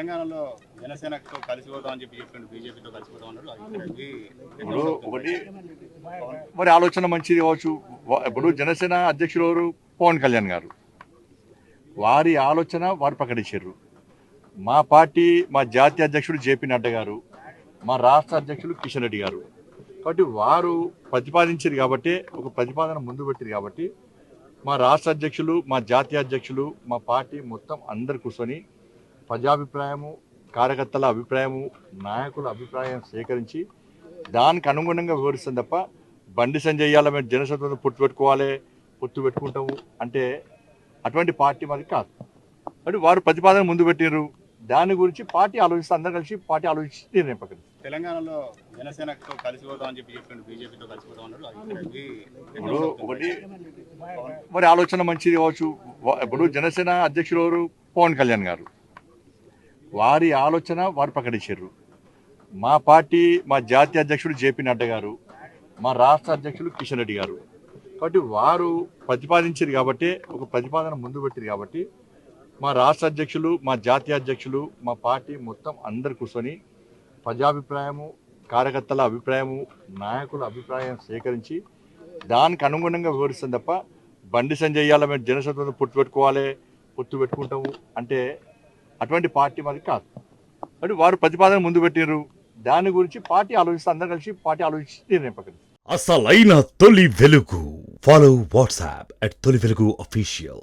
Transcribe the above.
తెలంగాణలో జనసేనతో కలిసిపోతామని చెప్పి బీజేపీతో కలిసిపోతాం అన్నారు. ఇప్పుడు ఒకటి మరి ఆలోచన మంచిది కావచ్చు. ఇప్పుడు జనసేన అధ్యక్షులు ఎవరు? పవన్ కళ్యాణ్ గారు. వారి ఆలోచన వారు ప్రకటించారు. మా పార్టీ మా జాతీయ అధ్యక్షుడు జేపీ నడ్డా గారు, మా రాష్ట్ర అధ్యక్షులు కిషన్ రెడ్డి గారు. కాబట్టి వారు ప్రతిపాదించారు కాబట్టి, ఒక ప్రతిపాదన ముందు పెట్టారు కాబట్టి మా రాష్ట్ర అధ్యక్షులు, మా జాతీయ అధ్యక్షులు, మా పార్టీ మొత్తం అందరు కూర్చొని ప్రజాభిప్రాయము, కార్యకర్తల అభిప్రాయము, నాయకుల అభిప్రాయం సేకరించి దానికి అనుగుణంగా వివరిస్తుంది తప్ప బండి సంజయ్ ఇయ్యాల మేము జనసేనతో పొత్తు పెట్టుకుంటాము అంటే అటువంటి పార్టీ మరి కాదు. అంటే వారు ప్రతిపాదన ముందు పెట్టారు. దాని గురించి పార్టీ ఆలోచిస్తే అందరూ కలిసి పార్టీ ఆలోచించి నిర్ణయం ప్రకటిస్తారు. తెలంగాణలో జనసేనతో కలిసిపోతామని చెప్పి బీజేపీతో కలిసిపోతాం అన్నారు. ఇప్పుడు ఒకటి మరి ఆలోచన మంచిది కావచ్చు. ఇప్పుడు జనసేన అధ్యక్షులు ఎవరు? పవన్ కళ్యాణ్ గారు. వారి ఆలోచన వారు ప్రకటించారు. మా పార్టీ మా జాతీయ అధ్యక్షుడు జేపీ నడ్డా గారు, మా రాష్ట్ర అధ్యక్షులు కిషన్ రెడ్డి గారు. కాబట్టి వారు ప్రతిపాదించారు కాబట్టి, ఒక ప్రతిపాదన ముందు పెట్టారు కాబట్టి మా రాష్ట్ర అధ్యక్షులు, మా జాతీయ అధ్యక్షులు, మా పార్టీ మొత్తం అందరు కూర్చొని ప్రజాభిప్రాయము, కార్యకర్తల అభిప్రాయము, నాయకుల అభిప్రాయం సేకరించి దానికి అనుగుణంగా వివరిస్తుంది తప్ప బండి సంజయ్ ఇయ్యాల మేము జనసేనతో పొత్తు పెట్టుకుంటాము అంటే అటువంటి పార్టీ మరి కాదు. అంటే వారు ప్రతిపాదన ముందు పెట్టారు. దాని గురించి పార్టీ ఆలోచిస్తే అందరూ కలిసి పార్టీ ఆలోచించి నిర్ణయం ప్రకటిస్తారు. అసలైన తొలి వెలుగు. ఫాలో వాట్సాప్ @తొలి వెలుగు official.